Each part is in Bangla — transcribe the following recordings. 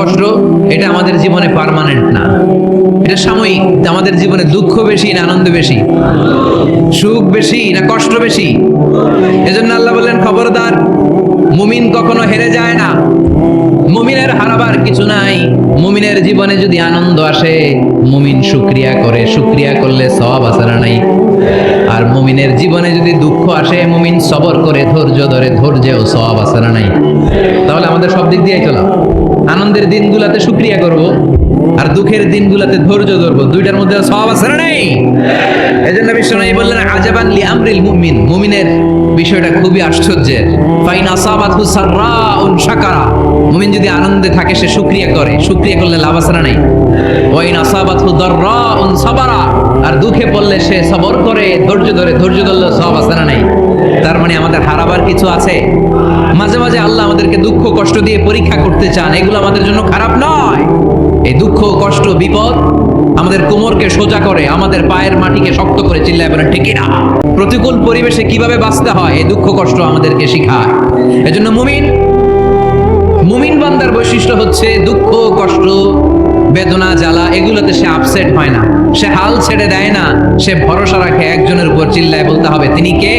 কষ্ট এটা আমাদের জীবনে পার্মানেন্ট না, এটা সাময়িক। আমাদের জীবনে দুঃখ বেশি না আনন্দ বেশি, সুখ বেশি না কষ্ট বেশি? এজন্য আল্লাহ বললেন খবরদার, মুমিন কখনো হেরে যায় না, মুমিনের হারাবার কিছু নাই। মুমিনের জীবনে যদি আনন্দ আসে মুমিন শুকরিয়া করে, শুকরিয়া করলে সওয়াব আছে না নাই? আর মুমিনের জীবনে যদি দুঃখ আসে মুমিন সবর করে, ধৈর্য ধরে, ধৈর্যেও সওয়াব আছে না নাই? তাহলে আমাদের সব দিক দিয়েই চলা, আনন্দের দিনগুলাতে শুকরিয়া করব আর দুঃখের দিনগুলাতে ধৈর্য ধরবো, দুইটার মধ্যে সওয়াব আছে না নাই? এজন্য বিশ্বনবী বললেন আজাবান লি আমরিল মুমিন, মুমিনের বিষয়টা খুবই আশ্চর্যের। ফাইন আসাবাতহু সাররাউন শাকারা, মুমিন যদি আনন্দে থাকে সে শুকরিয়া করে, শুকরিয়া করলে লাভ আছে না নাই? ওয়াইন আসাবাতহু দাররাউন সাবারা, আর দুঃখে পড়লে সে সবর করে, ধৈর্য ধরে, ধৈর্য ধরলে সওয়াব আছে না নাই? তার মানে আমাদের হারাবার কিছু আছে। মাঝে মাঝে আল্লাহ আমাদেরকে দুঃখ কষ্ট দিয়ে পরীক্ষা করতে চান, এগুলো আমাদের জন্য খারাপ নয়। এই দুঃখ কষ্ট বিপদ আমাদের কোমরকে সোজা করে, আমাদের পায়ের মাটিকে শক্ত করে, চিল্লায় বলেন ঠিক না? প্রতিকূল পরিবেশে কিভাবে বাঁচতে হয় এই দুঃখ কষ্ট আমাদেরকে শিখায়। এজন্য মুমিন বান্দার বৈশিষ্ট্য হচ্ছে দুঃখ কষ্ট বেদনা জ্বালা এগুলোতে সে আপসেট হয় না, সে হাল ছেড়ে দেয় না, সে ভরসা রাখে একজনের উপর, চিল্লায় বলতে হবে তিনি কে?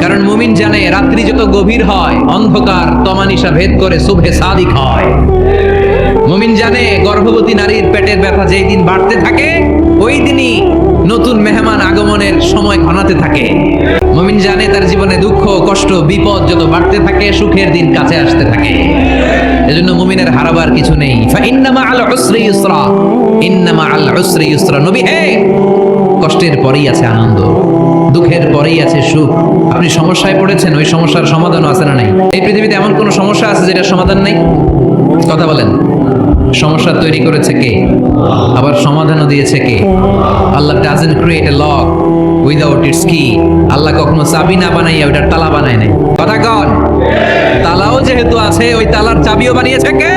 কারণ মুমিন জানে রাত্রি যত গভীর হয় অন্ধকার তমানিসা ভেদ করে সুবহে সাদিক হয়। মুমিন জানে গর্ভবতী নারীর পেটের ব্যথা যেই দিন বাড়তে থাকে ওই দিনই নতুন মেহমান আগমনের সময় ঘনাতে থাকে। মুমিন জানে তার জীবনে দুঃখ কষ্ট বিপদ যত বাড়তে থাকে সুখের দিন কাছে আসতে থাকে। এজন্য মুমিনের হারাবার কিছু নেই। ফাইন্না মাআল উসরি ইউসরা, ইন্না মাআল উসরি ইউসরা। নবী হে, কষ্টের পরেই আছে আনন্দ, দুঃখের পরেই আছে সুখ। আপনি সমস্যায় পড়েছেন, ওই সমস্যার সমাধানও আছে না নাই? এই পৃথিবীতে এমন কোন সমস্যা আছে যেটার সমাধান নেই? কথা বলেন। সমস্যা তৈরি করেছে কে? আবার সমাধানও দিয়েছে কে? Allah doesn't create a lock without its key. Allah কখনো চাবি না বানাইয়া ওইটার তালা বানায় নাই। কথা কন। তালাও যেহেতু আছে ওই তালার চাবিও বানিয়েছে কে?